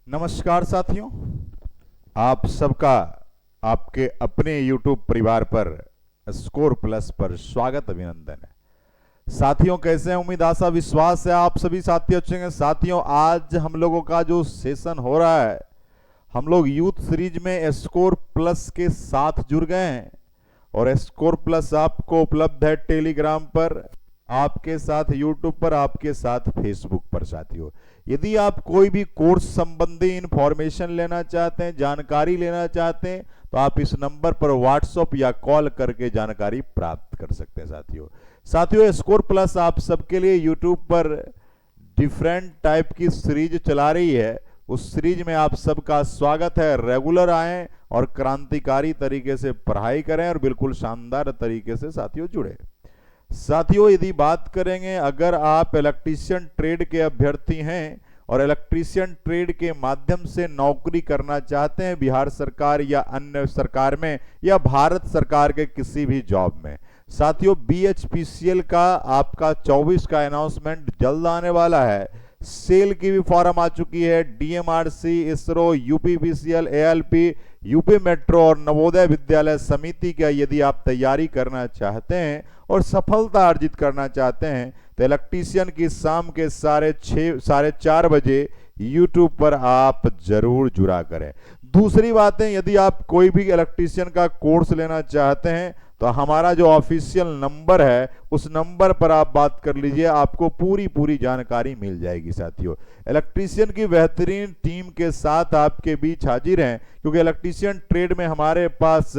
नमस्कार साथियों, आप सबका आपके अपने YouTube परिवार पर स्कोर प्लस पर स्वागत अभिनंदन है। साथियों कैसे हैं? उम्मीद आशा विश्वास है आप सभी साथी अच्छे हैं। साथियों आज हम लोगों का जो सेशन हो रहा है, हम लोग यूथ सीरीज में स्कोर प्लस के साथ जुड़ गए हैं और स्कोर प्लस आपको उपलब्ध है टेलीग्राम पर, आपके साथ यूट्यूब पर, आपके साथ फेसबुक पर। साथियों यदि आप कोई भी कोर्स संबंधी इंफॉर्मेशन लेना चाहते हैं, जानकारी लेना चाहते हैं, तो आप इस नंबर पर व्हाट्सएप या कॉल करके जानकारी प्राप्त कर सकते हैं। साथियों स्कोर प्लस आप सबके लिए यूट्यूब पर डिफरेंट टाइप की सीरीज चला रही है। उस सीरीज में आप सबका स्वागत है। रेगुलर आएं और क्रांतिकारी तरीके से पढ़ाई करें और बिल्कुल शानदार तरीके से साथियों जुड़े। साथियों यदि बात करेंगे, अगर आप इलेक्ट्रीशियन ट्रेड के अभ्यर्थी हैं और इलेक्ट्रीशियन ट्रेड के माध्यम से नौकरी करना चाहते हैं बिहार सरकार या अन्य सरकार में या भारत सरकार के किसी भी जॉब में, साथियों बीएचपीसीएल का आपका 24 का अनाउंसमेंट जल्द आने वाला है। सेल की भी फॉर्म आ चुकी है। DMRC, ISRO, UPPCL, ALP, UP metro और नवोदय विद्यालय समिति का यदि आप तैयारी करना चाहते हैं और सफलता अर्जित करना चाहते हैं तो इलेक्ट्रीशियन की शाम के साढ़े 4 बजे यूट्यूब पर आप जरूर जुड़ा करें। दूसरी बात है, यदि आप कोई भी इलेक्ट्रीशियन का कोर्स लेना चाहते हैं तो हमारा जो ऑफिशियल नंबर है उस नंबर पर आप बात कर लीजिए, आपको पूरी जानकारी मिल जाएगी। साथियों इलेक्ट्रीशियन की बेहतरीन टीम के साथ आपके बीच हाजिर हैं, क्योंकि इलेक्ट्रीशियन ट्रेड में हमारे पास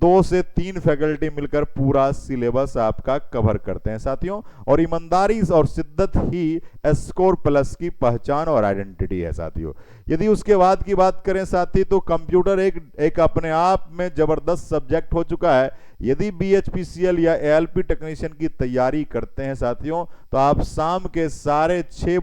2 से 3 फैकल्टी मिलकर पूरा सिलेबस आपका कवर करते हैं साथियों, और ईमानदारी और शिद्दत ही स्कोर प्लस की पहचान और आइडेंटिटी है। साथियों यदि उसके बाद की बात करें साथी, तो कंप्यूटर एक अपने आप में जबरदस्त सब्जेक्ट हो चुका है। यदि बीएचपीसीएल या एएलपी टेक्नीशियन की तैयारी करते हैं साथियों, तो आप शाम के 6:30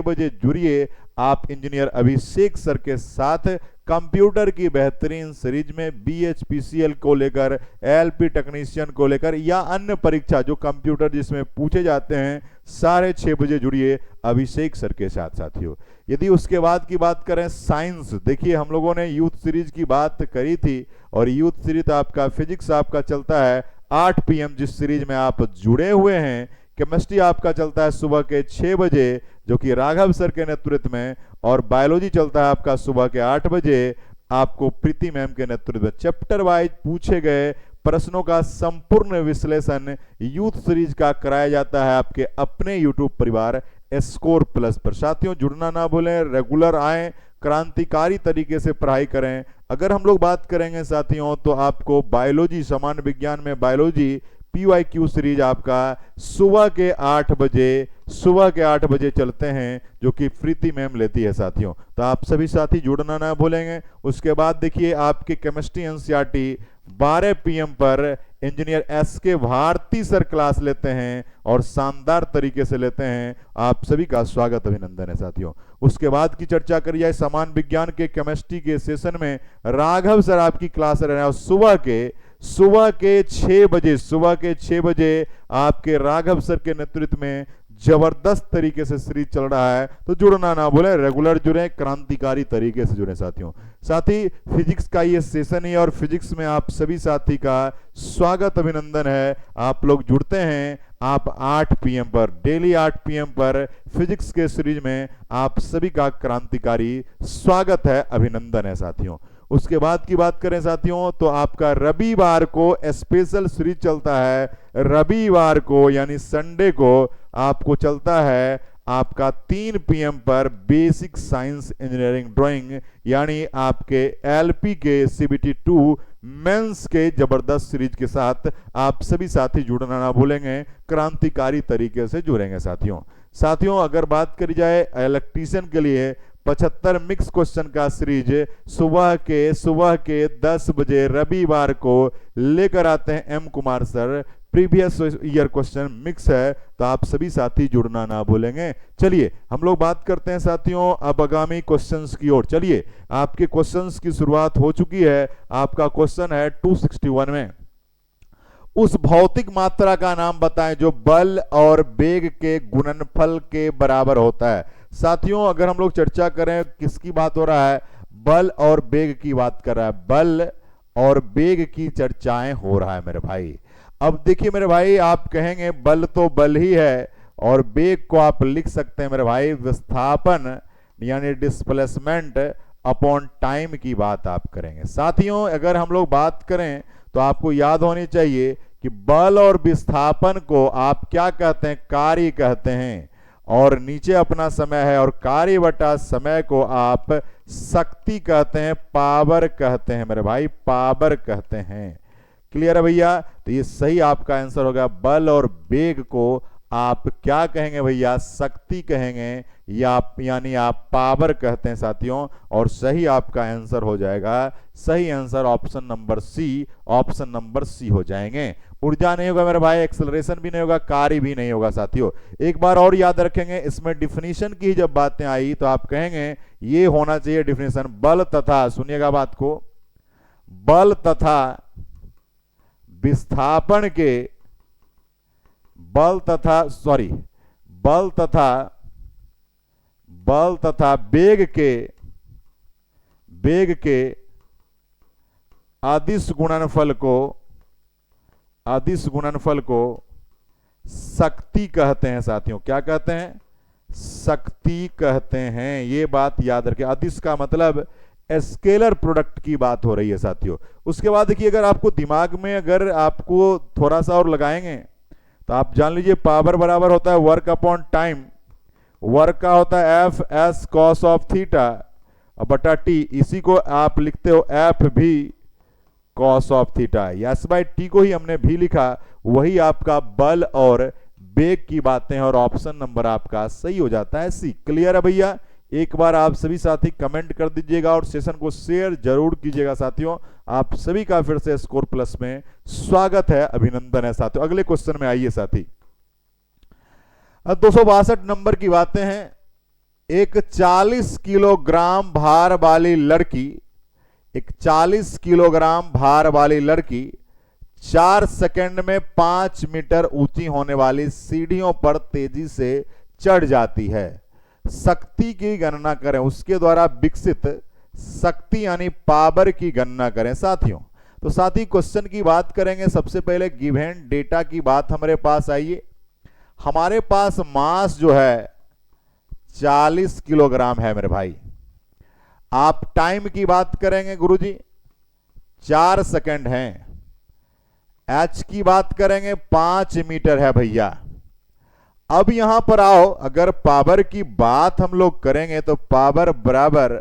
बजे जुड़िए। आप इंजीनियर अभिषेक सर के साथ कंप्यूटर की बेहतरीन सीरीज में बीएचपीसीएल को लेकर, एएलपी टेक्नीशियन को लेकर या अन्य परीक्षा जो कंप्यूटर जिसमें पूछे जाते हैं, 6:30 बजे जुड़िए अभिषेक सर के साथ। साथियों यदि उसके बाद की बात करें साइंस, देखिए हम लोगों ने यूथ सीरीज की बात करी थी और यूथ सीरीज आपका फिजिक्स आपका चलता है 8 PM जिस सीरीज में आप जुड़े हुए हैं। केमिस्ट्री आपका चलता है सुबह के 6 बजे जो कि राघव सर के नेतृत्व में, और बायोलॉजी चलता है आपका सुबह के 8 बजे आपको प्रीति मैम के नेतृत्व में। चैप्टर वाइज पूछे गए प्रश्नों का संपूर्ण विश्लेषण यूथ सीरीज का कराया जाता है आपके अपने यूट्यूब परिवार स्कोर प्लस पर। साथियों जुड़ना ना भूलें, रेगुलर आएं, क्रांतिकारी तरीके से पढ़ाई करें। अगर हम लोग बात करेंगे साथियों तो आपको बायोलॉजी, सामान्य विज्ञान में बायोलॉजी PYQ सीरीज आपका सुबह के 8 बजे चलते हैं जो कि प्रीति मैम लेती है। साथियों तो आप सभी साथी जुड़ना ना भूलेंगे। उसके बाद देखिए आपकी केमिस्ट्री एनसीईआरटी 12 PM पर engineer SK Bharati sir class लेते हैं और शानदार तरीके से लेते हैं। आप सभी का स्वागत अभिनंदन है साथियों। उसके बाद की चर्चा करी जाए सामान्य विज्ञान के केमिस्ट्री के सेशन में राघव सर आपकी क्लास ले रहे हैं और सुबह के 6 बजे आपके राघव सर के नेतृत्व में जबरदस्त तरीके से सीरीज चल रहा है। तो जुड़ना ना भूलें, रेगुलर जुड़े, क्रांतिकारी तरीके से जुड़े। साथी फिजिक्स का ये सेशन है और फिजिक्स में आप सभी साथी का स्वागत अभिनंदन है। आप लोग जुड़ते हैं, आप 8 PM पर, डेली 8 PM पर फिजिक्स के सीरीज में आप सभी का क्रांतिकारी स्वागत है, अभिनंदन है साथियों। उसके बाद की बात करें साथियों तो आपका रविवार को स्पेशल सीरीज चलता है। रविवार को यानी संडे को आपको चलता है आपका 3 PM पर बेसिक साइंस इंजीनियरिंग ड्राइंग, यानी आपके एलपी के CBT 2 मेंस के जबरदस्त सीरीज के साथ आप सभी साथी जुड़ना ना भूलेंगे, क्रांतिकारी तरीके से जुड़ेंगे साथियों अगर बात करी जाए इलेक्ट्रीशियन के लिए 75 मिक्स क्वेश्चन का सीरीज सुबह के 10 बजे रविवार को लेकर आते हैं M Kumar sir. Previous year question mix है, तो आप सभी साथी जुड़ना ना भूलेंगे। चलिए हम लोग बात करते हैं साथियों अब आगामी क्वेश्चंस की ओर। चलिए आपके क्वेश्चंस की शुरुआत हो चुकी है। आपका क्वेश्चन है 261 में, उस भौतिक मात्रा का नाम बताएं जो बल और वेग के गुणनफल के बराबर होता है। साथियों अगर हम लोग चर्चा करें किसकी बात हो रहा है, बल और वेग की बात कर रहा है, बल और वेग की चर्चाएं हो रहा है मेरे भाई। अब देखिए मेरे भाई, आप कहेंगे बल तो बल ही है और वेग को आप लिख सकते हैं मेरे भाई विस्थापन यानी डिस्प्लेसमेंट अपॉन टाइम की बात आप करेंगे। साथियों अगर हम लोग बात करें तो आपको याद होनी चाहिए कि बल और विस्थापन को आप क्या कहते हैं, कार्य कहते हैं, और नीचे अपना समय है और कार्य बटा समय को आप शक्ति कहते हैं, पावर कहते हैं मेरे भाई, पावर कहते हैं। क्लियर है भैया? तो ये सही आपका आंसर होगा। बल और वेग को आप क्या कहेंगे भैया, शक्ति कहेंगे या यानी आप पावर कहते हैं साथियों, और सही आपका आंसर हो जाएगा, सही answer option number C, option number C हो जाएंगे। ऊर्जा नहीं होगा मेरे भाई, एक्सेलरेशन भी नहीं होगा, कार्य भी नहीं होगा साथियों। एक बार और याद रखेंगे, इसमें डिफिनीशन की जब बातें आई तो आप कहेंगे ये होना चाहिए डिफिनीशन, बल तथा, सुनिएगा बात को, बल तथा विस्थापन के, बल तथा वेग के अदिश गुणनफल को शक्ति कहते हैं साथियों। क्या कहते हैं? शक्ति कहते हैं। ये बात याद रखें, अदिश का मतलब स्केलर प्रोडक्ट की बात हो रही है साथियों। उसके बाद देखिए, अगर आपको दिमाग में अगर आपको थोड़ा सा और लगाएंगे तो आप जान लीजिए पावर बराबर होता है वर्क अपॉन टाइम, वर्क का होता है F S cos of theta बटा टी, इसी को आप लिखते हो एफ भी cos of theta, S by T को ही हमने भी लिखा, वही आपका बल और वेग की बातें हैं और ऑप्शन नंबर आपका सही हो जाता है सी। क्लियर है भैया? एक बार आप सभी साथी कमेंट कर दीजिएगा और सेशन को शेयर जरूर कीजिएगा साथियों। आप सभी का फिर से स्कोर प्लस में स्वागत है, अभिनंदन है साथियों। अगले क्वेश्चन में आइए साथी। 262 नंबर की बातें हैं। एक 40 किलोग्राम भार वाली लड़की, एक 40 किलोग्राम भार वाली लड़की 4 सेकंड में 5 मीटर ऊंची होने वाली सीढ़ियों पर तेजी से चढ़ जाती है। शक्ति की गणना करें, उसके द्वारा विकसित शक्ति यानी पावर की गणना करें साथियों। तो साथी क्वेश्चन की बात करेंगे, सबसे पहले गिवन डेटा की बात हमारे पास आइए। हमारे पास मास जो है 40 किलोग्राम है मेरे भाई। आप टाइम की बात करेंगे गुरुजी 4 सेकंड है। एच की बात करेंगे 5 मीटर है भैया। अब यहां पर आओ, अगर पावर की बात हम लोग करेंगे तो पावर बराबर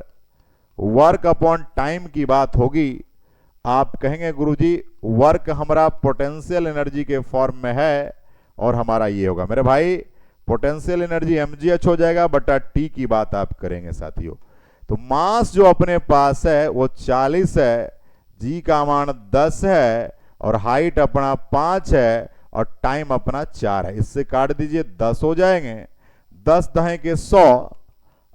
वर्क अपॉन टाइम की बात होगी। आप कहेंगे गुरुजी वर्क हमारा पोटेंशियल एनर्जी के फॉर्म में है और हमारा ये होगा मेरे भाई पोटेंशियल एनर्जी mgh हो जाएगा बटा टी की बात आप करेंगे साथियों। तो मास जो अपने पास है वो 40 है, जी का मान 10 है और हाइट अपना 5 है और टाइम अपना 4 है। इससे काट दीजिए 10 हो जाएंगे, 10 दहें के 100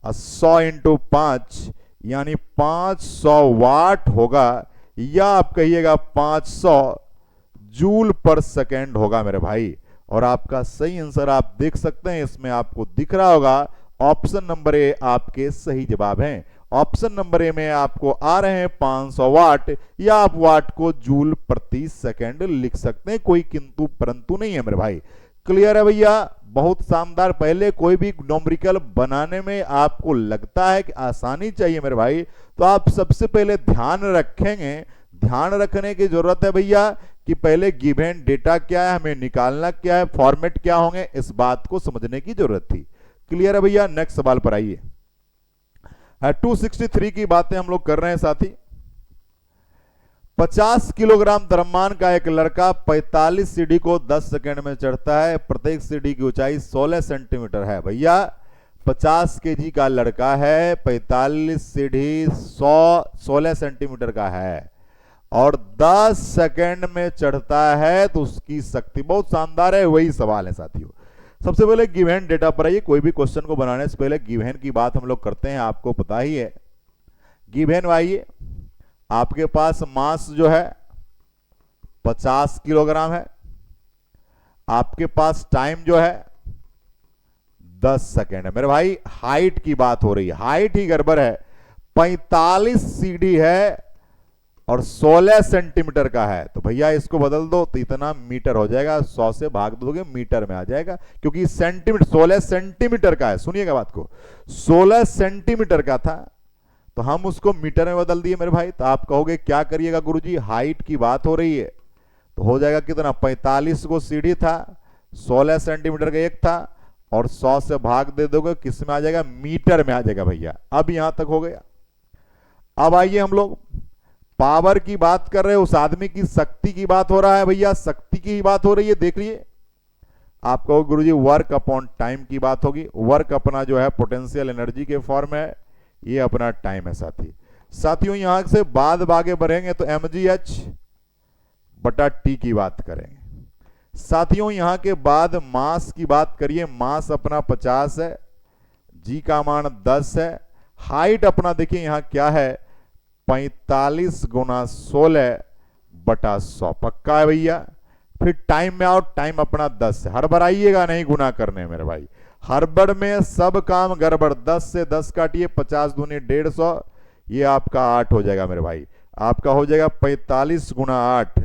और 100 इंटू 5 यानी 500 वाट होगा, या आप कहिएगा 500 जूल पर सेकेंड होगा मेरे भाई। और आपका सही आंसर आप देख सकते हैं, इसमें आपको दिख रहा होगा ऑप्शन नंबर ए आपके सही जवाब हैं। ऑप्शन नंबर ए में आपको आ रहे हैं 500 वाट, या आप वाट को जूल प्रति सेकंड लिख सकते हैं, कोई किंतु परंतु नहीं है मेरे भाई। क्लियर है भैया? बहुत शानदार। पहले कोई भी न्यूमेरिकल बनाने में आपको लगता है कि आसानी चाहिए मेरे भाई, तो आप सबसे पहले ध्यान रखेंगे, ध्यान रखने की जरूरत है भैया कि पहले गिवन डेटा क्या है, हमें निकालना क्या है, फॉर्मेट क्या होंगे, इस बात को समझने की जरूरत थी। क्लियर है भैया? नेक्स्ट सवाल पर आइए। 263 की बातें हम लोग कर रहे हैं साथी। 50 किलोग्राम द्रव्यमान का एक लड़का 45 सीढ़ी को 10 सेकंड में चढ़ता है। प्रत्येक सीढ़ी की ऊंचाई 16 सेंटीमीटर है भैया। 50 केजी का लड़का है, 45 सीढ़ी 16 सेंटीमीटर का है और 10 सेकंड में चढ़ता है, तो उसकी शक्ति बहुत शानदार है। वही सवाल है साथियों। सबसे पहले गिवन डेटा पर आइए। कोई भी क्वेश्चन को बनाने से पहले गिवन की बात हम लोग करते हैं, आपको पता ही है। गिवन आइए, आपके पास मास जो है 50 किलोग्राम है, आपके पास टाइम जो है 10 सेकेंड है। मेरे भाई हाइट की बात हो रही है, हाइट ही गड़बड़ है। 45 सीढ़ी है और 16 सेंटीमीटर का है, तो भैया इसको बदल दो तो इतना मीटर हो जाएगा, 100 से भाग दोगे मीटर में आ जाएगा, क्योंकि सेंटीमीटर 16 सेंटीमीटर का है। सुनिएगा बात को, 16 सेंटीमीटर का था तो हम उसको मीटर में बदल दिए मेरे भाई। तो आप कहोगे क्या करिएगा गुरुजी, हाइट की बात हो रही है, तो हो जाएगा कितना, 45 को सीढ़ी था, 16 सेंटीमीटर का एक था, और 100 से भाग दे दोगे, किस में आ जाएगा, मीटर में आ जाएगा भैया। अब यहां तक हो गया। अब आइए हम लोग पावर की बात कर रहे हैं, उस आदमी की शक्ति की बात हो रहा है भैया, शक्ति की बात हो रही है। देख लिए आप कहो गुरुजी वर्क अपॉन टाइम की बात होगी। वर्क अपना जो है पोटेंशियल एनर्जी के फॉर्म है, ये अपना टाइम है साथी। साथियों यहां से बाद आगे बढ़ेंगे तो mgh बटा टी की बात करेंगे। साथियों यहां के बाद मास की बात करिए, मास अपना 50 है, जी का मान 10 है, हाइट अपना देखिए यहां क्या है, 45 गुना 16 बटा 100, पक्का है भैया। फिर टाइम में आओ, टाइम अपना 10 है, हड़बड़ाइएगा नहीं गुना करने मेरे भाई, हड़बड़ में सब काम गड़बड़। 10 से 10 काटिए, 50 दूनी 150, ये आपका 8 हो जाएगा मेरे भाई। आपका हो जाएगा 45 गुना 8,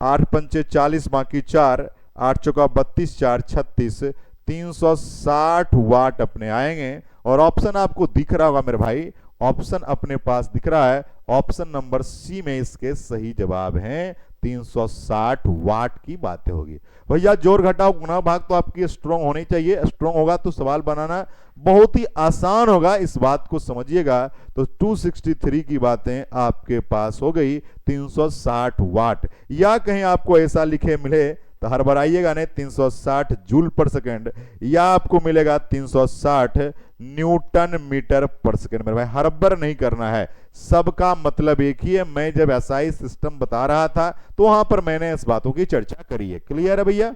8 पंचे 40 बाकी 4, 8 चौका 32, 4 36, 360 वाट अपने आएंगे। और ऑप्शन आपको दिख रहा होगा मेरे भाई, ऑप्शन अपने पास दिख रहा है, ऑप्शन नंबर सी में इसके सही जवाब हैं 360 वाट की बातें होगी। भैया जोड़ घटाओ गुना भाग तो आपकी स्ट्रॉन्ग होनी चाहिए, स्ट्रॉन्ग होगा तो सवाल बनाना बहुत ही आसान होगा, इस बात को समझिएगा। तो 263 की बातें आपके पास हो गई 360 वाट, या कहीं आपको ऐसा लिखे मिले तो हड़बड़ाइएगा नहीं, 360 जूल पर सेकेंड, या आपको मिलेगा 360 न्यूटन मीटर पर सेकेंड। मेरे भाई हड़बड़ नहीं करना है, सबका मतलब एक ही है। मैं जब एसआई सिस्टम बता रहा था तो वहां पर मैंने इस बातों की चर्चा करी है। क्लियर है भैया।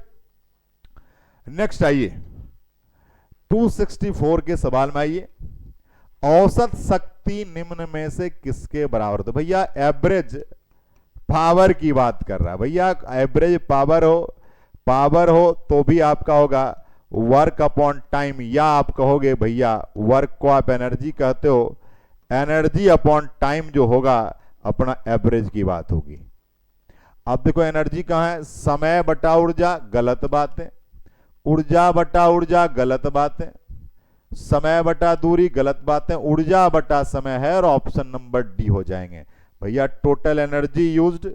नेक्स्ट आइए 264 के सवाल में आइए, औसत शक्ति निम्न में से किसके बराबर। तो भैया एवरेज पावर की बात कर रहा है भैया, एवरेज पावर हो तो भी आपका होगा वर्क अपॉन टाइम, या आप कहोगे भैया वर्क को आप एनर्जी कहते हो, एनर्जी अपॉन टाइम जो होगा अपना एवरेज की बात होगी। अब देखो एनर्जी कहां है, समय बटा ऊर्जा, गलत बात है। ऊर्जा बटा ऊर्जा, गलत बात है। समय बटा दूरी, गलत बात है। ऊर्जा बटा समय है, और ऑप्शन नंबर डी हो जाएंगे भैया, total energy used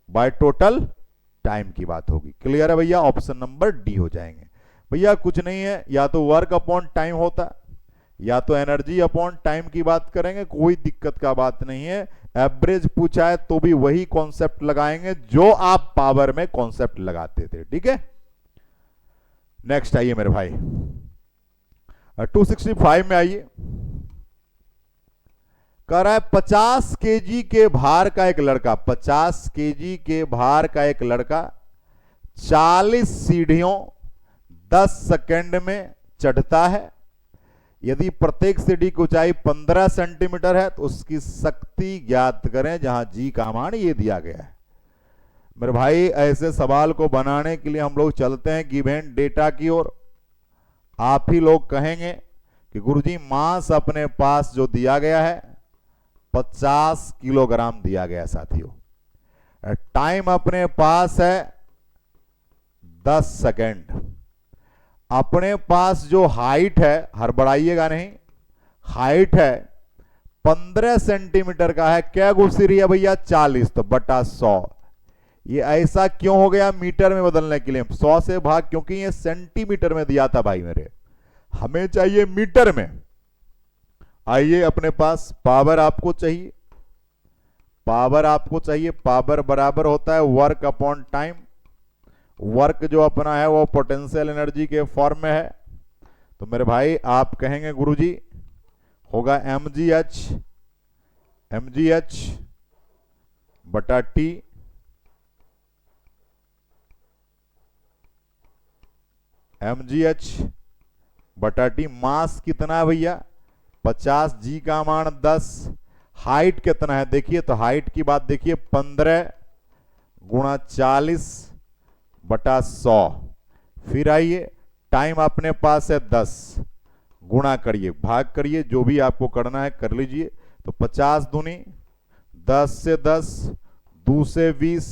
by total time की बात होगी। क्लियर है भैया, ऑप्शन नंबर डी हो जाएंगे भैया। कुछ नहीं है, या तो वर्क अपॉन टाइम होता, या तो एनर्जी अपॉन टाइम की बात करेंगे, कोई दिक्कत का बात नहीं है। एवरेज पूछा है तो भी वही कॉन्सेप्ट लगाएंगे जो आप पावर में कॉन्सेप्ट लगाते थे, ठीक है। नेक्स्ट आइए मेरे भाई 265 में आइए, कह रहा है 50 केजी के भार का एक लड़का, 50 केजी के भार का एक लड़का 40 सीढ़ियों 10 सेकंड में चढ़ता है। यदि प्रत्येक सीढ़ी की ऊंचाई 15 सेंटीमीटर है तो उसकी शक्ति ज्ञात करें, जहां जी का मान ये दिया गया है। मेरे भाई ऐसे सवाल को बनाने के लिए हम लोग चलते हैं गिवन डेटा की ओर। आप ही लोग कहेंगे कि गुरुजी मास अपने पास जो दिया गया है 50 किलोग्राम दिया गया है साथियों। टाइम अपने पास है 10 सेकंड। अपने पास जो हाइट है, हड़बड़ाइएगा नहीं, हाइट है 15 सेंटीमीटर का है, क्या गुस्सी रही है भैया 40, तो बटा 100। ये ऐसा क्यों हो गया, मीटर में बदलने के लिए 100 से भाग, क्योंकि ये सेंटीमीटर में दिया था भाई मेरे, हमें चाहिए मीटर में। आइए अपने पास पावर आपको चाहिए, पावर आपको चाहिए, पावर बराबर होता है वर्क अपॉन टाइम। वर्क जो अपना है वो पोटेंशियल एनर्जी के फॉर्म में है, तो मेरे भाई आप कहेंगे गुरुजी होगा mgh बटा टी, mgh बटा टी। मास कितना है भैया 50, जी का मान 10, हाइट कितना है देखिए, तो हाइट की बात देखिए 15 गुणा 40 बटा 100। फिर आइए टाइम अपने पास है 10, गुणा करिए, भाग करिए, जो भी आपको करना है कर लीजिए। तो 50 दूनी 10 से 10, 2 से 20,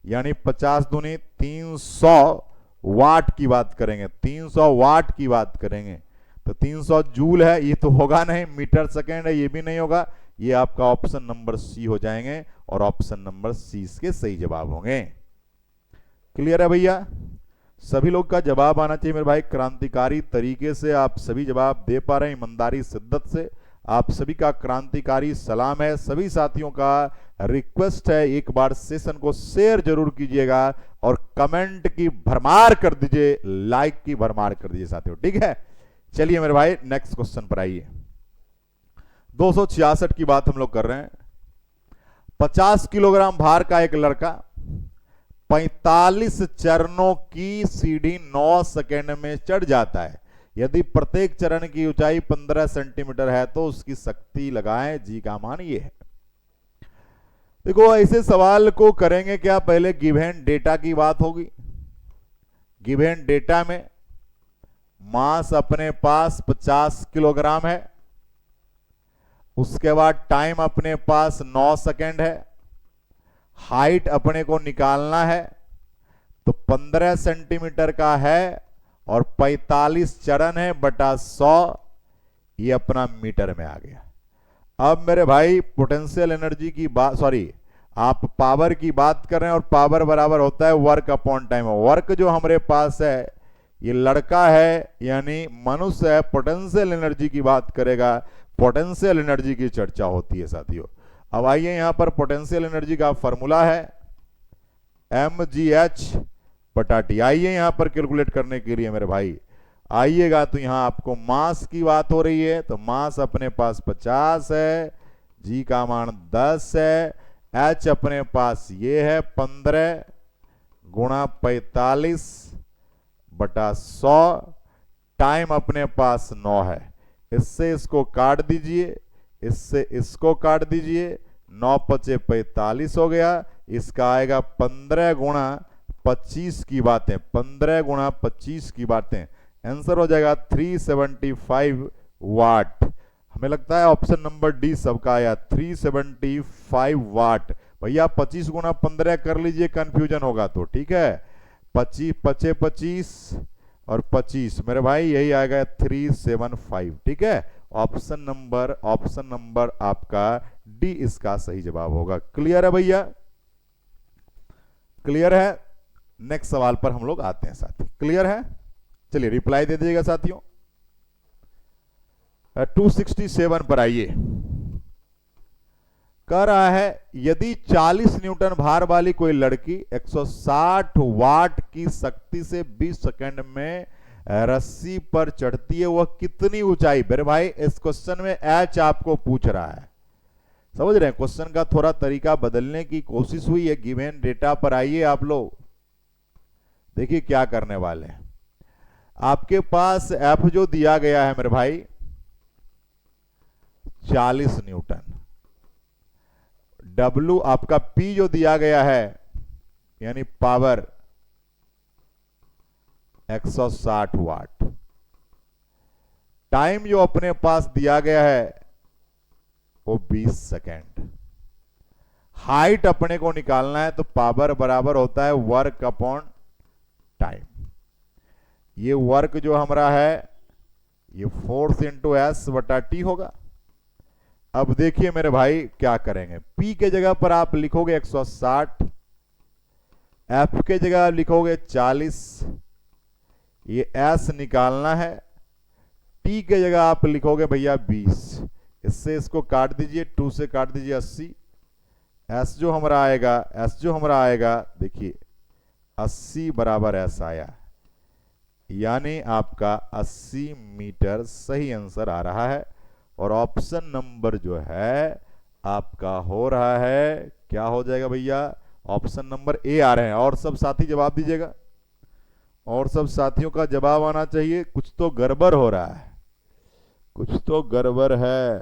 यानी 50 दूनी 300 वाट की बात करेंगे, 300 वाट की बात करेंगे। तो 300 जूल है, ये तो होगा नहीं, मीटर सेकेंड है, ये भी नहीं होगा। ये आपका ऑप्शन नंबर सी हो जाएंगे और ऑप्शन नंबर सी इसके सही जवाब होंगे। क्लियर है भैया? सभी लोग का जवाब आना चाहिए मेरे भाई, क्रांतिकारी तरीके से आप सभी जवाब दे पा रहे हैं, ईमानदारी शिद्दत से। आप सभी का क्रांतिकारी सलाम है। सभी साथियों का रिक्वेस्ट है, एक बार सेशन को शेयर जरूर कीजिएगा और कमेंट की भरमार कर दीजिए, लाइक की भरमार कर दीजिए साथियों, ठीक है? चलिए मेरे भाई नेक्स्ट क्वेश्चन पर आइए। 266 की बात हम लोग कर रहे हैं। 50 किलोग्राम भार का एक लड़का 45 चरणों की सीढ़ी 9 सेकेंड में चढ़ जाता है। यदि प्रत्येक चरण की ऊंचाई 15 सेंटीमीटर है तो उसकी शक्ति लगाएं। जी का मान ये है। देखो ऐसे सवाल को करेंगे क्या, पहले गिवन डेटा की बात होगी। गिवन डेटा में मास अपने पास 50 किलोग्राम है, उसके बाद टाइम अपने पास 9 सेकेंड है, हाइट अपने को निकालना है तो 15 सेंटीमीटर का है और 45 चरण है बटा 100, ये अपना मीटर में आ गया। अब मेरे भाई पोटेंशियल एनर्जी की बात, सॉरी आप पावर की बात कर रहे हैं और पावर बराबर होता है वर्क अपॉन टाइम। वर्क जो हमारे पास है, ये लड़का है यानी मनुष्य है, पोटेंशियल एनर्जी की बात करेगा, पोटेंशियल एनर्जी की चर्चा होती है साथियों। अब आइए यहां पर पोटेंशियल एनर्जी का फॉर्मूला है mgh बटा टी। आइए यहां पर कैलकुलेट करने के लिए मेरे भाई आइएगा, तो यहां आपको मास की बात हो रही है, तो मास अपने पास 50 है, जी का मान 10 है, h अपने पास ये है 15 गुणा 45 बटा 100, टाइम अपने पास 9 है। इससे इसको काट दीजिए, इससे इसको काट दीजिए, 9 पचे 45 हो गया। इसका आएगा 15 गुणा 25 की बातें, 15 गुणा 25 की बातें, आंसर हो जाएगा 375 वाट। हमें लगता है ऑप्शन नंबर डी सबका आया, 375 वाट। भैया 25 गुणा 15 कर लीजिए, कंफ्यूजन होगा तो, ठीक है? 25 पचे 25 और 25 मेरे भाई यही आएगा 375, ठीक है? ऑप्शन नंबर आपका डी इसका सही जवाब होगा। क्लियर है भैया? क्लियर है? नेक्स्ट सवाल पर हम लोग आते हैं साथी। क्लियर है? चलिए रिप्लाई दे दीजिएगा साथियों। 267 पर आइए। कह रहा है यदि 40 न्यूटन भार वाली कोई लड़की 160 वाट की शक्ति से 20 सेकंड में रस्सी पर चढ़ती है, वह कितनी ऊंचाई? मेरे भाई इस क्वेश्चन में एच आपको पूछ रहा है, समझ रहे हैं? क्वेश्चन का थोड़ा तरीका बदलने की कोशिश हुई है। गिवन डेटा पर आइए आप लोग, देखिए क्या करने वाले हैं। आपके पास एफ जो दिया गया है मेरे भाई 40 न्यूटन, डब्ल्यू आपका पी जो दिया गया है यानी पावर 160 वाट, टाइम जो अपने पास दिया गया है वो 20 सेकेंड, हाइट अपने को निकालना है तो पावर बराबर होता है वर्क अपॉन टाइम। ये वर्क जो हमारा है ये फोर्स इंटू एस बटा टी होगा। अब देखिए मेरे भाई क्या करेंगे, P के जगह पर आप लिखोगे 160, F के जगह लिखोगे 40, ये S निकालना है, T के जगह आप लिखोगे भैया 20, इससे इसको काट दीजिए, 2 से काट दीजिए 80, S जो हमारा आएगा देखिए 80 बराबर S आया, यानी आपका 80 मीटर सही आंसर आ रहा है। और ऑप्शन नंबर जो है आपका हो रहा है, क्या हो जाएगा भैया? ऑप्शन नंबर ए आ रहे हैं। और सब साथी जवाब दीजिएगा, और सब साथियों का जवाब आना चाहिए। कुछ तो गड़बड़ हो रहा है, कुछ तो गड़बड़ है,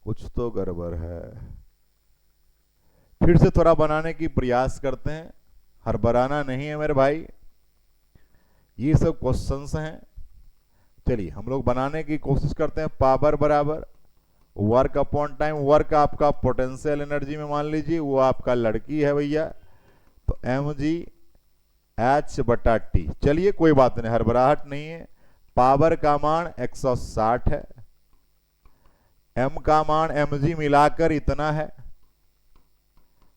कुछ तो गड़बड़ है। फिर से थोड़ा बनाने की प्रयास करते हैं, हड़बड़ाना नहीं है मेरे भाई। ये सब क्वेश्चंस हैं। चलिए हम लोग बनाने की कोशिश करते हैं। पावर बराबर वर्क अपॉन टाइम। वर्क आपका पोटेंशियल एनर्जी में मान लीजिए, वो आपका लड़की है भैया, तो mgh/t। चलिए कोई बात नहीं, हड़बड़ाहट नहीं है। पावर का मान 160 है, m का मान mg मिलाकर इतना है,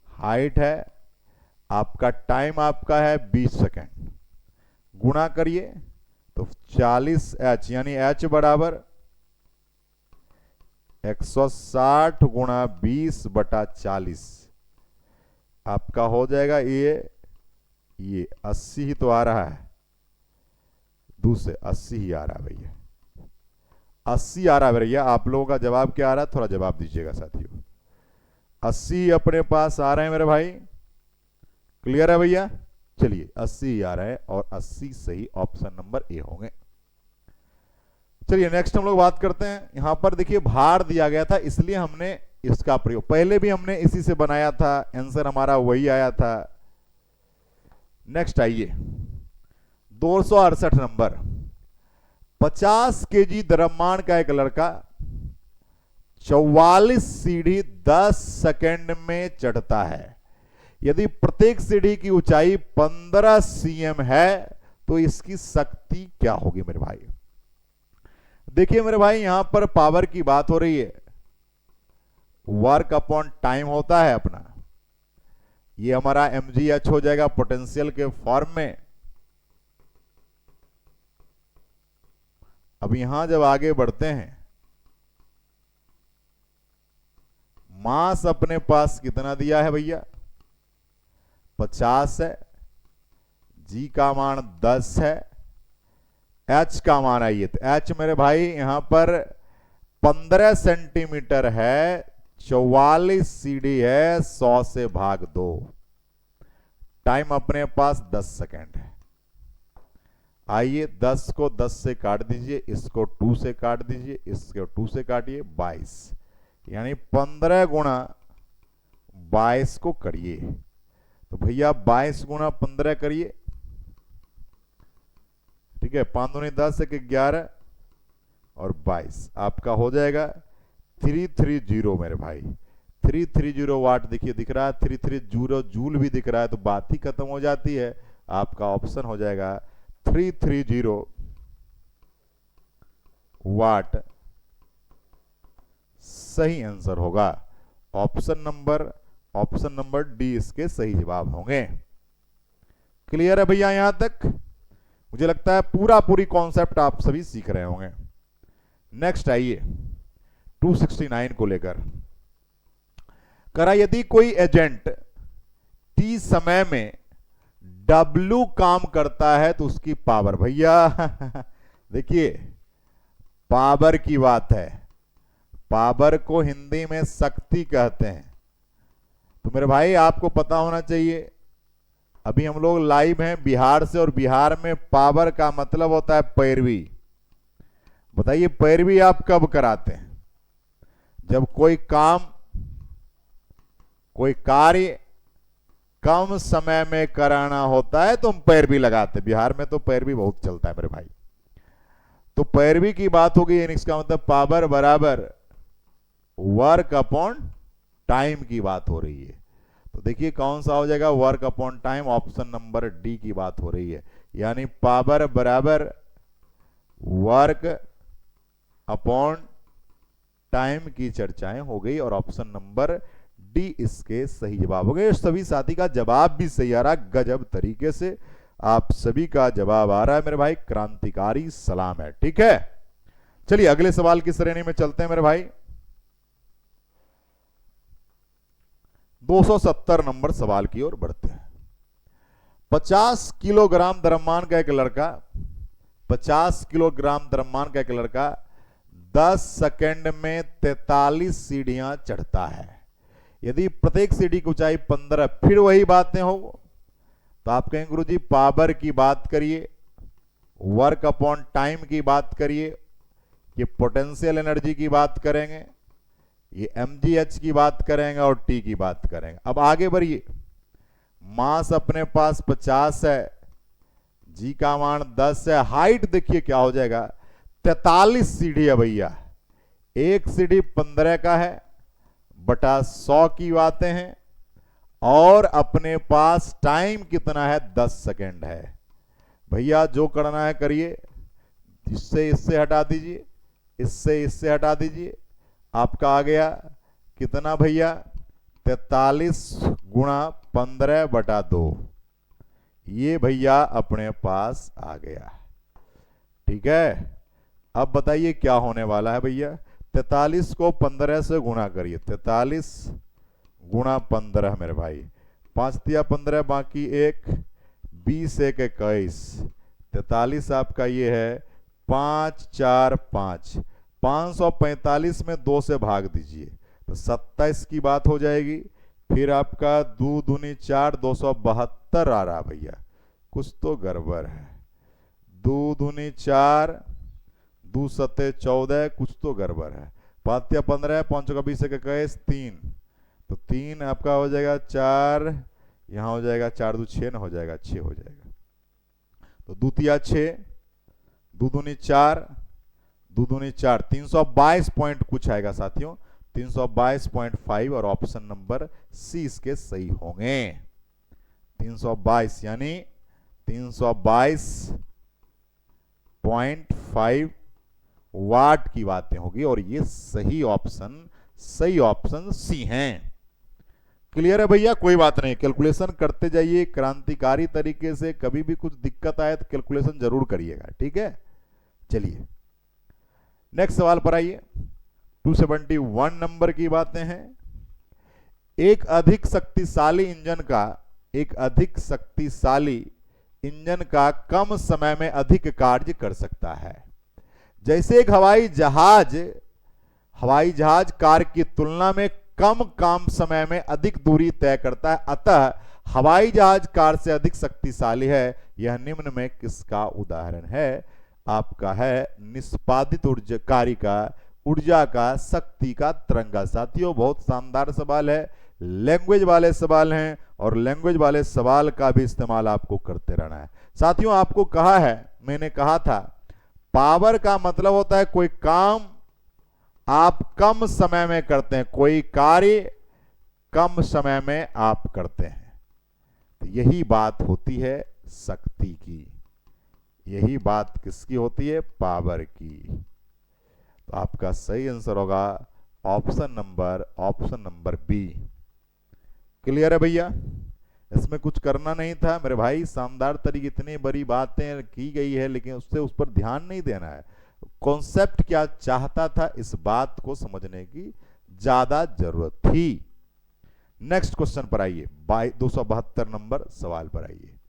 हाइट है आपका, टाइम आपका है 20 सेकेंड, गुणा करिए तो 40h, यानी h बराबर 160 गुणा 20/40 आपका हो जाएगा। ये 80 ही तो आ रहा है, दूसरे 80 ही आ रहा है भैया, 80 आ रहा है भैया। आप लोगों का जवाब क्या आ रहा है, थोड़ा जवाब दीजिएगा साथियों। 80 अपने पास आ रहे हैं मेरे भाई, क्लियर है भैया। चलिए 80 आ रहा है और 80 सही ऑप्शन नंबर ए होंगे। चलिए नेक्स्ट हम लोग बात करते हैं। यहां पर देखिए भार दिया गया था, इसलिए हमने इसका प्रयोग, पहले भी हमने इसी से बनाया था, आंसर हमारा वही आया था। नेक्स्ट आइए 268 नंबर। 50 केजी द्रव्यमान का एक लड़का 44 सीढ़ी 10 सेकेंड में चढ़ता है। यदि प्रत्येक सीढ़ी की ऊंचाई 15 cm है तो इसकी शक्ति क्या होगी मेरे भाई। देखिए मेरे भाई यहां पर पावर की बात हो रही है, वर्क अपॉन टाइम होता है अपना, ये हमारा mgh हो जाएगा पोटेंशियल के फॉर्म में। अब यहां जब आगे बढ़ते हैं, मास अपने पास कितना दिया है भैया, 50 है, जी का मान 10 है, एच का मान आइए तो एच मेरे भाई यहां पर 15 सेंटीमीटर है, 44 सीढ़ी है, 100 से भाग दो, टाइम अपने पास 10 सेकेंड है। आइए 10 को 10 से काट दीजिए, इसको 2 से काट दीजिए, इसको 2 से काटिए, 22, यानी 15 गुणा 22 को करिए तो भैया 22 गुणा 15 करिए, ठीक है, 5 दूनी 10, 1 11 और 22 आपका हो जाएगा 330 मेरे भाई। 330 वाट देखिए दिख रहा है, 330 जूल भी दिख रहा है, तो बात ही खत्म हो जाती है। आपका ऑप्शन हो जाएगा 330 वाट सही आंसर होगा। ऑप्शन नंबर डी इसके सही जवाब होंगे। क्लियर है भैया यहां तक? मुझे लगता है पूरी कॉन्सेप्ट आप सभी सीख रहे होंगे। नेक्स्ट आइए 269 को लेकर करा, यदि कोई एजेंट टी समय में W काम करता है तो उसकी पावर, भैया देखिए पावर की बात है, पावर को हिंदी में शक्ति कहते हैं। तो मेरे भाई आपको पता होना चाहिए, अभी हम लोग लाइव हैं बिहार से, और बिहार में पावर का मतलब होता है पैरवी। बताइए पैरवी आप कब कराते हैं? जब कोई कार्य कम समय में कराना होता है तो हम पैरवी लगाते हैं। बिहार में तो पैरवी बहुत चलता है मेरे भाई, तो पैरवी की बात होगी, यानी इसका मतलब पावर बराबर वर्क अपॉन टाइम की बात हो रही है। तो देखिए कौन सा हो जाएगा, work upon time, option number D की बात हो रही है, यानी पावर बराबर वर्क अपॉन टाइम की चर्चाएं हो गई, और ऑप्शन नंबर डी इसके सही जवाब हो गए। सभी साथी का जवाब भी सही आ रहा, गजब तरीके से आप सभी का जवाब आ रहा है मेरे भाई, क्रांतिकारी सलाम है। ठीक है, चलिए अगले सवाल की श्रेणी में चलते हैं मेरे भाई। 270 नंबर सवाल की ओर बढ़ते हैं। 50 किलोग्राम द्रव्यमान का एक लड़का 50 किलोग्राम द्रव्यमान का एक लड़का 10 सेकंड में 43 सीढ़ियां चढ़ता है। यदि प्रत्येक सीढ़ी की ऊंचाई 15, फिर वही बातें हो, तो आप कहेंगे गुरुजी पावर की बात करिए, वर्क अपॉन टाइम की बात करिए, ये पोटेंशियल एनर्जी की बात करेंगे, ये mgh की बात करेंगे और t की बात करेंगे। अब आगे बढ़िए, मास अपने पास 50 है, जी का मान 10 है, हाइट देखिए क्या हो जाएगा 43 सीढ़ी है भैया, एक सीढ़ी 15 का है बटा 100 की बातें हैं, और अपने पास टाइम कितना है 10 सेकेंड है। भैया जो करना है करिए, इससे हटा दीजिए, इससे हटा दीजिए, आपका आ गया कितना भैया 43 गुणा 15 बटा 2, ये भैया अपने पास आ गया। ठीक है, अब बताइए क्या होने वाला है भैया, 43 को 15 से गुणा करिए, 43 गुणा 15 मेरे भाई, 5 दिया 15 बाकी 1, 20 1 21, 43 आपका ये है 5 4 5, 545 में 2 से भाग दीजिए तो 27 की बात हो जाएगी। फिर आपका 2 दूनी 4, 272 आ रहा भैया, कुछ तो गड़बड़ है, 2 दूनी 4, 2 सत्ते 14, कुछ तो गड़बड़ है, 5 या 15, 5 का 20 21, 3, तो 3 आपका हो जाएगा 4, यहाँ हो जाएगा 4 2 6 ना हो जाएगा 6 हो जाएगा, तो 2 तिया 6, 2 दूनी 4, 2 दूनी 4, 322 पॉइंट कुछ आएगा साथियों, 322.5, और ऑप्शन नंबर सी इसके सही होंगे। 322 यानी 322.5 वाट की बातें होगी, और ये सही ऑप्शन सी हैं। क्लियर है भैया, कोई बात नहीं, कैलकुलेशन करते जाइए क्रांतिकारी तरीके से, कभी भी कुछ दिक्कत आए तो कैलकुलेशन जरूर करिएगा। ठीक है, चलिए नेक्स्ट सवाल पर आइए। 271 नंबर की बातें हैं। एक अधिक शक्तिशाली इंजन का कम समय में अधिक कार्य कर सकता है। जैसे एक हवाई जहाज कार की तुलना में कम काम समय में अधिक दूरी तय करता है, अतः हवाई जहाज कार से अधिक शक्तिशाली है। यह निम्न में किसका उदाहरण है? आपका है निष्पादित ऊर्जा का शक्ति का तिरंगा। साथियों बहुत शानदार सवाल है, लैंग्वेज वाले सवाल हैं, और लैंग्वेज वाले सवाल का भी इस्तेमाल आपको करते रहना है। साथियों आपको मैंने कहा था पावर का मतलब होता है कोई काम आप कम समय में करते हैं, कोई कार्य कम समय में आप करते हैं, तो यही बात होती है शक्ति की, यही बात किसकी होती है? पावर की। तो आपका सही आंसर होगा ऑप्शन नंबर बी। क्लियर है भैया, इसमें कुछ करना नहीं था मेरे भाई, शानदार तरीके इतनी बड़ी बातें की गई है, लेकिन उससे उस पर ध्यान नहीं देना है। कॉन्सेप्ट क्या चाहता था, इस बात को समझने की ज्यादा जरूरत थी। नेक्स्ट क्वेश्चन पर आइए, 272 नंबर सवाल पर आइए।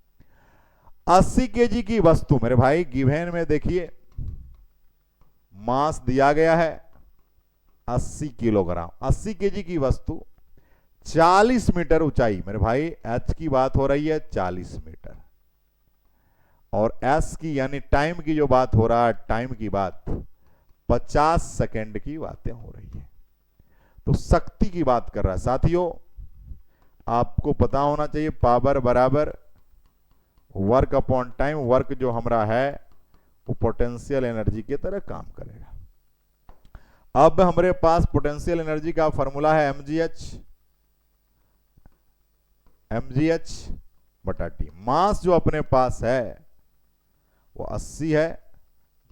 80 केजी की वस्तु मेरे भाई गिवन में देखिए, मास दिया गया है 80 किलोग्राम, 80 केजी की वस्तु 40 मीटर ऊंचाई, मेरे भाई एच की बात हो रही है 40 मीटर, और एस की यानी टाइम की जो बात हो रहा है, टाइम की बात 50 सेकेंड की बातें हो रही है, तो शक्ति की बात कर रहा है। साथियों आपको पता होना चाहिए पावर बराबर वर्क अपॉन टाइम, वर्क जो हमारा है वो पोटेंशियल एनर्जी की तरह काम करेगा। अब हमारे पास पोटेंशियल एनर्जी का फॉर्मूला है mgh बटा टी। मास जो अपने पास है वो 80 है,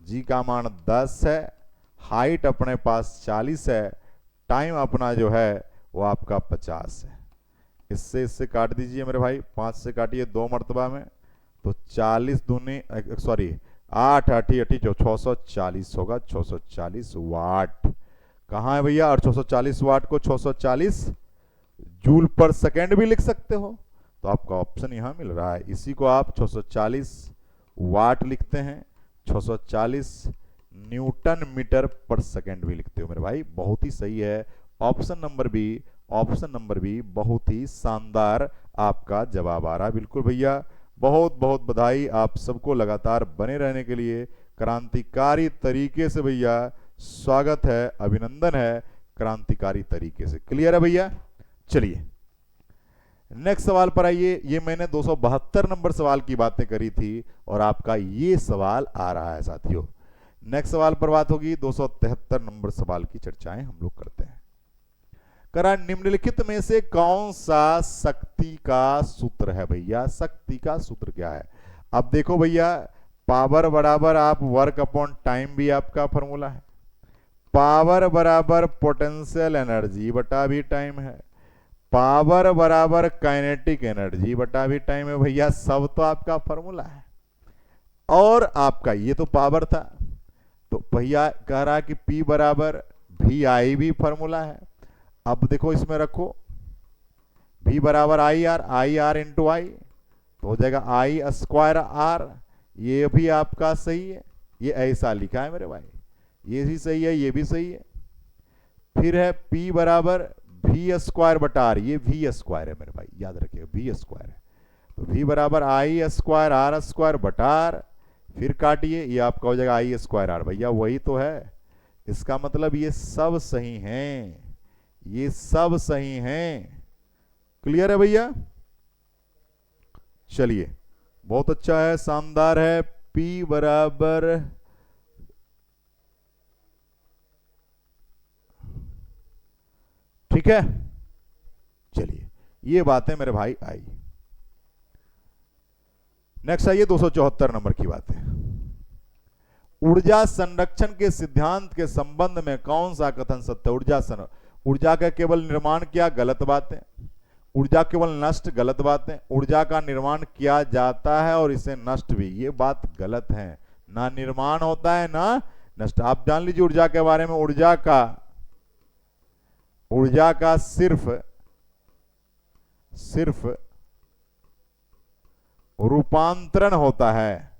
जी का मान 10 है, हाइट अपने पास 40 है, टाइम अपना जो है वो आपका 50 है। इससे काट दीजिए मेरे भाई, 5 से काटिए 2 मरतबा में, तो 40 दूनी 8 8 640 होगा, 640 वाट। कहाँ है भैया? और 640 वाट को 640 जूल पर सेकेंड भी लिख सकते हो, तो आपका ऑप्शन यहां मिल रहा है। इसी को आप 640 वाट लिखते हैं, 640 न्यूटन मीटर पर सेकेंड भी लिखते हो मेरे भाई, बहुत ही सही है। ऑप्शन नंबर बी बहुत ही शानदार आपका जवाब आ रहा है। बिल्कुल भैया, बहुत बहुत बधाई आप सबको लगातार बने रहने के लिए। क्रांतिकारी तरीके से भैया स्वागत है, अभिनंदन है क्रांतिकारी तरीके से। क्लियर है भैया? चलिए नेक्स्ट सवाल पर आइए। ये मैंने 272 नंबर सवाल की बातें करी थी और आपका ये सवाल आ रहा है साथियों। नेक्स्ट सवाल पर बात होगी। 273 नंबर सवाल की चर्चाएं हम लोग करते हैं। करा निम्नलिखित में से कौन सा शक्ति का सूत्र है भैया? शक्ति का सूत्र क्या है? अब देखो भैया, पावर बराबर आप वर्क अपॉन टाइम भी आपका फॉर्मूला है, पावर बराबर पोटेंशियल एनर्जी बटा भी टाइम है, पावर बराबर काइनेटिक एनर्जी बटा भी टाइम है भैया, सब तो आपका फॉर्मूला है। और आपका ये तो पावर था, तो भैया कह रहा कि P बराबर वी आई भी फॉर्मूला है। अब देखो इसमें रखो V बराबर आई आर इंटू आई, तो हो जाएगा आई स्क्वायर आर। ये भी आपका सही है, ये ऐसा लिखा है मेरे भाई, ये भी सही है, ये भी सही है। फिर है P बराबर वी स्क्वायर बटा आर, ये वी स्क्वायर है मेरे भाई, याद रखिएगा वी स्क्वायर है। तो V बराबर आई स्क्वायर आर स्क्वायर बटा आर, फिर काटिए, ये आपका हो जाएगा आई स्क्वायर आर। भैया वही तो है, इसका मतलब ये सब सही हैं, ये सब सही हैं। क्लियर है भैया? चलिए, बहुत अच्छा है, शानदार है। P बराबर ठीक है। चलिए, ये बातें मेरे भाई आई। नेक्स्ट आइए 274 नंबर की बात है। ऊर्जा संरक्षण के सिद्धांत के संबंध में कौन सा कथन सत्य? ऊर्जा का केवल निर्माण किया, गलत बात है। ऊर्जा केवल नष्ट, गलत बात है। ऊर्जा का निर्माण किया जाता है और इसे नष्ट भी, ये बात गलत है। ना निर्माण होता है ना नष्ट। आप जान लीजिए ऊर्जा के बारे में, ऊर्जा का सिर्फ रूपांतरण होता है,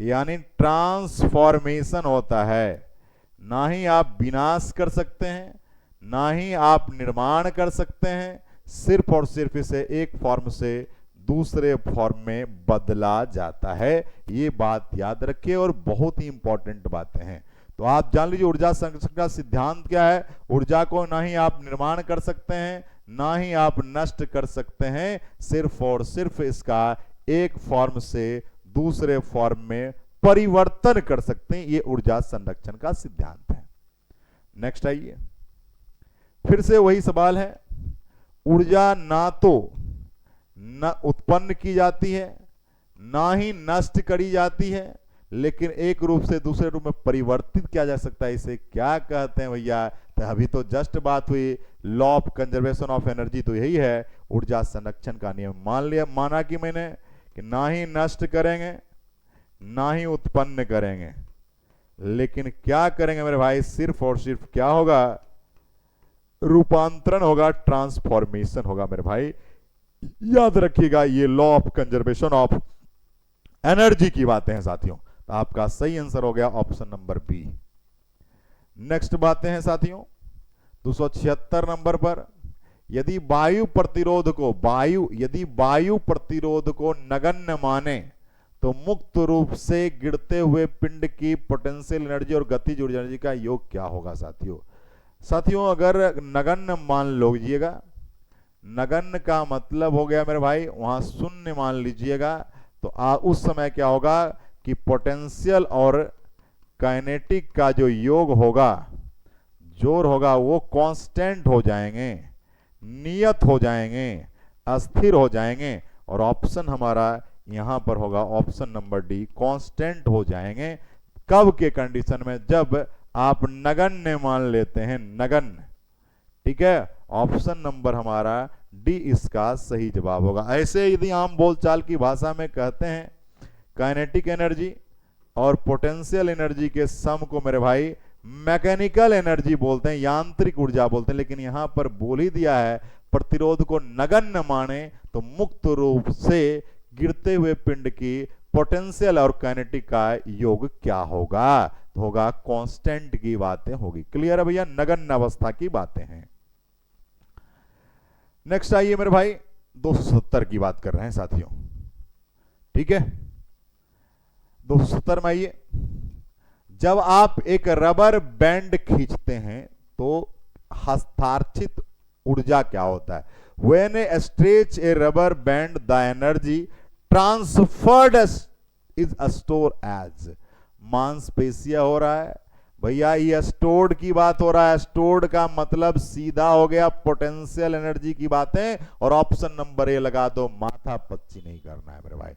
यानी ट्रांसफॉर्मेशन होता है। ना ही आप विनाश कर सकते हैं, ना ही आप निर्माण कर सकते हैं। सिर्फ और सिर्फ इसे एक फॉर्म से दूसरे फॉर्म में बदला जाता है। ये बात याद रखिए और बहुत ही इंपॉर्टेंट बातें हैं। तो आप जान लीजिए ऊर्जा संरक्षण का सिद्धांत क्या है। ऊर्जा को ना ही आप निर्माण कर सकते हैं, ना ही आप नष्ट कर सकते हैं। सिर्फ और सिर्फ इसका एक फॉर्म से दूसरे फॉर्म में परिवर्तन कर सकते हैं। ये ऊर्जा संरक्षण का सिद्धांत है। नेक्स्ट आइए, फिर से वही सवाल है। ऊर्जा ना तो न उत्पन्न की जाती है, ना ही नष्ट करी जाती है, लेकिन एक रूप से दूसरे रूप में परिवर्तित किया जा सकता है। इसे क्या कहते हैं भैया? तो अभी तो जस्ट बात हुई, law of conservation of energy तो यही है, ऊर्जा संरक्षण का नियम। माना कि मैंने कि ना ही नष्ट करेंगे, ना ही उत्पन्न करेंगे, लेकिन क्या करेंगे मेरे भाई? सिर्फ और सिर्फ क्या होगा? रूपांतरण होगा, ट्रांसफॉर्मेशन होगा मेरे भाई। याद रखिएगा, ये law of conservation of energy की बातें हैं साथियों। तो आपका सही आंसर हो गया ऑप्शन नंबर बी। नेक्स्ट बातें हैं साथियों 276 नंबर पर। यदि वायु प्रतिरोध को नगण्य माने तो मुक्त रूप से गिरते हुए पिंड की पोटेंशियल एनर्जी और गतिज ऊर्जा एनर्जी का योग क्या होगा साथियों? अगर नगण्य मान लीजिएगा, नगण्य का मतलब हो गया मेरे भाई वहां शून्य मान लीजिएगा, तो उस समय क्या होगा कि पोटेंशियल और काइनेटिक का जो योग होगा, जोर होगा, वो कांस्टेंट हो जाएंगे, नियत हो जाएंगे, अस्थिर हो जाएंगे। और ऑप्शन हमारा यहां पर होगा ऑप्शन नंबर डी, कांस्टेंट हो जाएंगे। कब के कंडीशन में? जब आप नगण्य मान लेते हैं, नगण्य। ठीक है, ऑप्शन नंबर हमारा डी इसका सही जवाब होगा। ऐसे यदि आम बोलचाल की भाषा में कहते हैं काइनेटिक एनर्जी और पोटेंशियल एनर्जी के सम को मेरे भाई मैकेनिकल एनर्जी बोलते हैं, यांत्रिक ऊर्जा बोलते हैं। लेकिन यहां पर बोल ही दिया है प्रतिरोध को नगण्य माने तो मुक्त रूप से गिरते हुए पिंड की पोटेंशियल और काइनेटिक का योग क्या होगा? तो होगा कांस्टेंट की बातें होगी। क्लियर है भैया? नगण्य अवस्था की बातें हैं। नेक्स्ट आइए मेरे भाई 270 की बात कर रहे हैं साथियों। ठीक है, 270 में आइए। जब आप एक रबर बैंड खींचते हैं तो हस्ताक्षरित ऊर्जा क्या होता है? When a stretch a rubber band the energy transferred is store as, मांसपेशिया हो रहा है भैया, ये स्टोर्ड की बात हो रहा है। स्टोर्ड का मतलब सीधा हो गया पोटेंशियल एनर्जी की बातें, और ऑप्शन नंबर ए लगा दो, माथा पच्ची नहीं करना है मेरे भाई।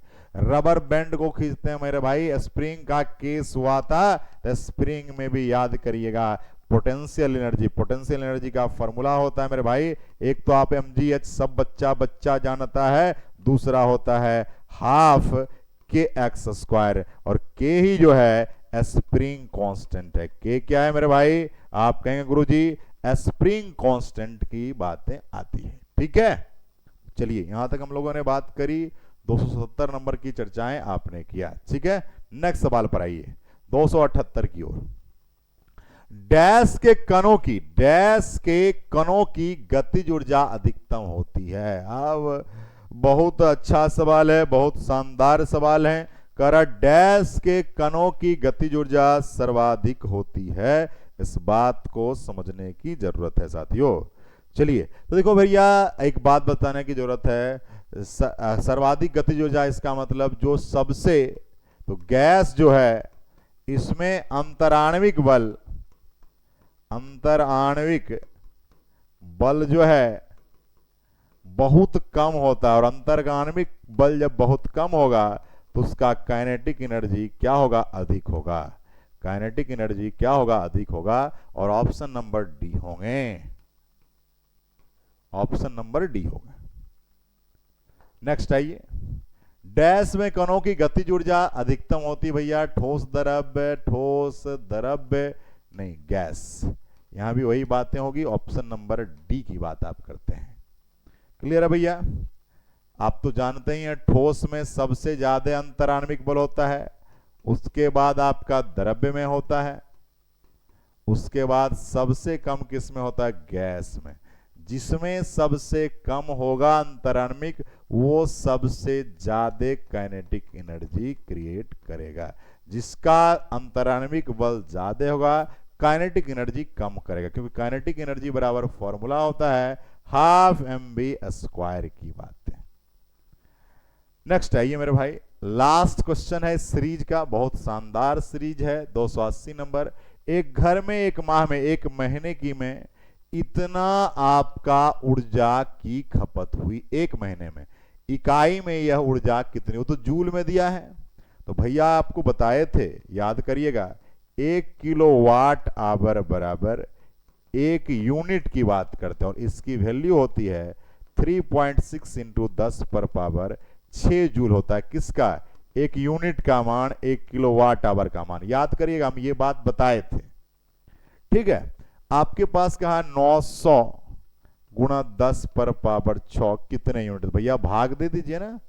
रबर बैंड को खींचते हैं मेरे भाई, स्प्रिंग का केस हुआ था, तो स्प्रिंग में भी याद करिएगा पोटेंशियल एनर्जी, पोटेंशियल एनर्जी का फॉर्मूला होता है मेरे भाई, एक तो आप mgh सब बच्चा बच्चा जानता है, दूसरा होता है हाफ के एक्स स्क्वायर, और के ही जो है स्प्रिंग कांस्टेंट है। के क्या है मेरे भाई? आप कहेंगे गुरुजी स्प्रिंग कांस्टेंट की बातें आती है। ठीक है, चलिए यहां तक हम लोगों ने बात करी, 277 नंबर की चर्चाएं आपने किया। ठीक है, नेक्स्ट सवाल पर आइए 278 की ओर। डैश के कणों की गतिज ऊर्जा अधिकतम होती है। अब बहुत अच्छा सवाल है, बहुत शानदार सवाल है। करा डैश के कणों की गतिज ऊर्जा सर्वाधिक होती है, इस बात को समझने की जरूरत है साथियों। चलिए तो देखो भैया, एक बात बताने की जरूरत है, सर्वाधिक गतिज ऊर्जा इसका मतलब जो सबसे, तो गैस जो है इसमें अंतराण्विक बल जो है बहुत कम होता है, और अंतर्गामिक बल जब बहुत कम होगा तो उसका काइनेटिक एनर्जी क्या होगा? अधिक होगा। काइनेटिक एनर्जी क्या होगा? अधिक होगा, और ऑप्शन नंबर डी होंगे, ऑप्शन नंबर डी होगा। नेक्स्ट आइए, डैश में कणों की गतिज ऊर्जा अधिकतम होती भैया, ठोस द्रव्य नहीं, गैस। यहां भी वही बातें होगी, ऑप्शन नंबर डी की बात आप करते हैं। क्लियर है भैया? आप तो जानते ही हैं ठोस में सबसे ज्यादा अंतराण्विक बल होता है, उसके बाद आपका द्रव्य में होता है, उसके बाद सबसे कम किस में होता है? गैस में। जिसमें सबसे कम होगा अंतराण्विक, वो सबसे ज्यादा काइनेटिक एनर्जी क्रिएट करेगा। जिसका अंतराण्विक बल ज्यादा होगा, काइनेटिक एनर्जी कम करेगा, क्योंकि काइनेटिक एनर्जी बराबर फॉर्मूला होता है हाफ mv स्क्वायर की बात है। नेक्स्ट आइए मेरे भाई, लास्ट क्वेश्चन है सीरीज का, बहुत शानदार सीरीज है, 280 नंबर। एक घर में एक माह में, एक महीने की में इतना आपका ऊर्जा की खपत हुई, एक महीने में इकाई में यह ऊर्जा कितनी, वो तो जूल में दिया है। तो भैया आपको बताए थे, याद करिएगा, 1 किलोवाट आवर बराबर 1 यूनिट की बात करते हैं, और इसकी वैल्यू होती है 3.6 इंटू 10 पर पावर 6 जूल होता है। किसका? एक यूनिट का मान, 1 किलोवाट आवर का मान। याद करिएगा, हम ये बात बताए थे। ठीक है, आपके पास कहा 900 गुणा 10 पर पावर 6 कितने यूनिट? भैया भाग दे दीजिए ना,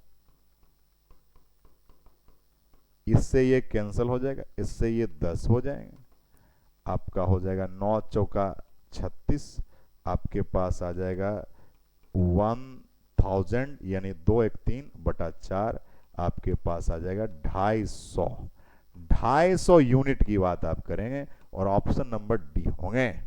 इससे ये कैंसिल हो जाएगा, इससे ये 10 हो जाएगा, आपका हो जाएगा 9 चौका 36, आपके पास आ जाएगा 1000 यानी 2 1 3 बटा 4, आपके पास आ जाएगा 250 यूनिट की बात आप करेंगे, और ऑप्शन नंबर डी होंगे,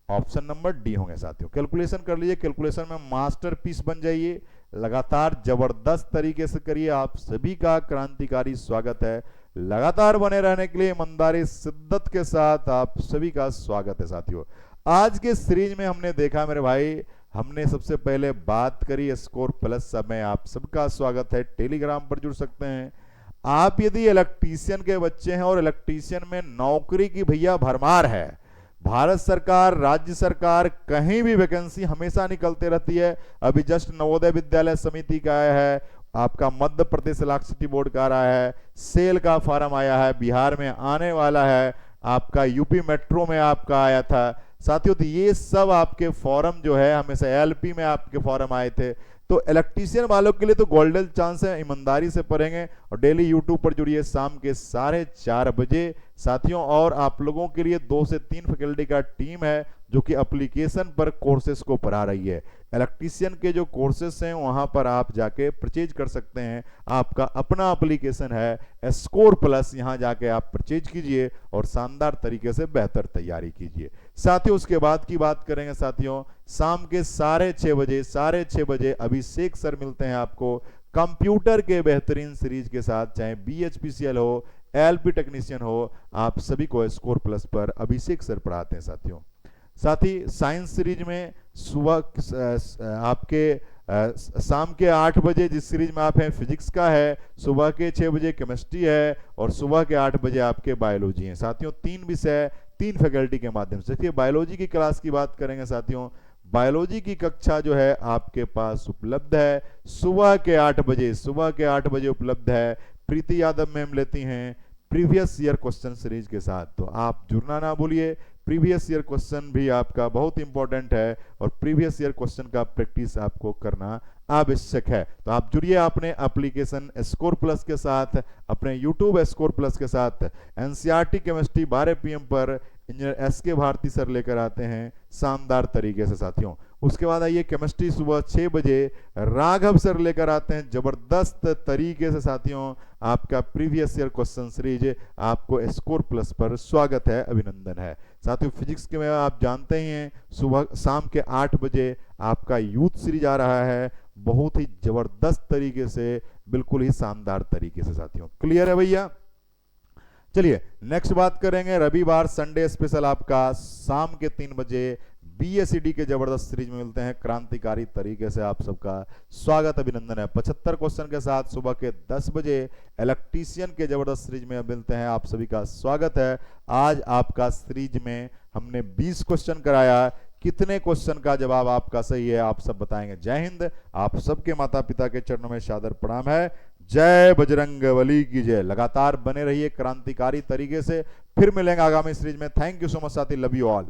ऑप्शन नंबर डी होंगे साथियों। कैलकुलेशन कर लीजिए, कैलकुलेशन में मास्टरपीस बन जाइए, लगातार जबरदस्त तरीके से करिए। आप सभी का क्रांतिकारी स्वागत है, लगातार बने रहने के लिए ईमानदारी शिद्दत के साथ आप सभी का स्वागत है साथियों। आज के सीरीज में हमने देखा मेरे भाई, हमने सबसे पहले बात करी स्कोर प्लस में, आप सबका स्वागत है, टेलीग्राम पर जुड़ सकते हैं। आप यदि इलेक्ट्रीशियन के बच्चे हैं और इलेक्ट्रीशियन में नौकरी की भैया भरमार है, भारत सरकार, राज्य सरकार, कहीं भी वैकेंसी हमेशा निकलते रहती है। अभी जस्ट नवोदय विद्यालय समिति का आया है, आपका मध्य प्रदेश इलेक्ट्रिसिटी बोर्ड का आया है, सेल का फॉर्म आया है, बिहार में आने वाला है, आपका यूपी मेट्रो में आपका आया था साथियों। तो ये सब आपके फॉर्म जो है, हमेशा एलपी में आपके फॉर्म आए थे। तो इलेक्ट्रीशियन वालों के लिए तो गोल्डन चांस है, ईमानदारी से पढ़ेंगे और डेली यूट्यूब पर जुड़िए शाम के 4:30 साथियों। और आप लोगों के लिए 2 से 3 फैकल्टी का टीम है जो कि एप्लीकेशन पर कोर्सेज को पढ़ा रही है। इलेक्ट्रीशियन के जो कोर्सेज हैं वहां पर आप जाके परचेज कर सकते हैं। आपका अपना एप्लीकेशन है स्कोर प्लस, यहां जाके आप परचेज कीजिए और शानदार तरीके से बेहतर तैयारी कीजिए। साथियों उसके बाद की बात करेंगे साथियों, शाम के 6:30 बजे अभिषेक सर मिलते हैं आपको कंप्यूटर के बेहतरीन सीरीज के साथ। चाहे BHPCL हो, LP टेक्नीशियन हो, आप सभी को स्कोर प्लस पर अभिषेक सर पढ़ाते हैं साथियों। साथ ही साइंस सीरीज में सुबह आपके शाम के 8 बजे जिस सीरीज में आप हैं फिजिक्स का है, सुबह के 6 बजे केमिस्ट्री है और सुबह के 8 बजे आपके बायोलॉजी है साथियों। 3 विषय 3 फैकल्टी के माध्यम से। देखिए बायोलॉजी की क्लास की बात करेंगे साथियों, बायोलॉजी की कक्षा जो है आपके पास उपलब्ध है सुबह के 8 बजे उपलब्ध है। प्रीति यादव मैम लेती हैं प्रीवियस ईयर क्वेश्चन सीरीज के साथ, तो आप जुड़ना ना भूलिए। प्रीवियस ईयर क्वेश्चन भी आपका बहुत इंपॉर्टेंट है और प्रीवियस ईयर क्वेश्चन का प्रैक्टिस आपको करना आवश्यक है। तो आप जुड़िए अपने एप्लीकेशन स्कोर प्लस के साथ, अपने यूट्यूब स्कोर प्लस के साथ। एनसीईआरटी केमिस्ट्री 12 PM पर इंजीनियर SK भारती सर लेकर आते हैं शानदार तरीके से साथियों। उसके बाद आइए केमिस्ट्री सुबह 6 बजे राघव सर लेकर आते हैं जबरदस्त तरीके से साथियों। आपका प्रीवियस ईयर क्वेश्चन सीरीज आपको स्कोर प्लस पर स्वागत है, अभिनंदन है साथियों। फिजिक्स के में आप जानते ही हैं सुबह शाम के 8 बजे आपका यूथ सीरीज आ रहा है, बहुत ही जबरदस्त तरीके से, बिल्कुल ही शानदार तरीके से साथियों। क्लियर है भैया? चलिए नेक्स्ट बात करेंगे रविवार संडे स्पेशल आपका शाम के 3 बजे BSED के जबरदस्त सीरीज में मिलते हैं। क्रांतिकारी तरीके से आप सबका स्वागत, अभिनंदन है। 75 क्वेश्चन के साथ सुबह के 10 बजे इलेक्ट्रीशियन के जबरदस्त सीरीज में मिलते हैं, आप सभी का स्वागत है। आज आपका सीरीज में हमने 20 क्वेश्चन कराया, कितने क्वेश्चन का जवाब आपका सही है आप सब बताएंगे। जय हिंद, आप सबके माता पिता के चरणों में सादर प्रणाम है। जय बजरंगबली की जय। लगातार बने रहिए क्रांतिकारी तरीके से, फिर मिलेंगे आगामी सीरीज में। थैंक यू सो मच साथी, लव यू ऑल।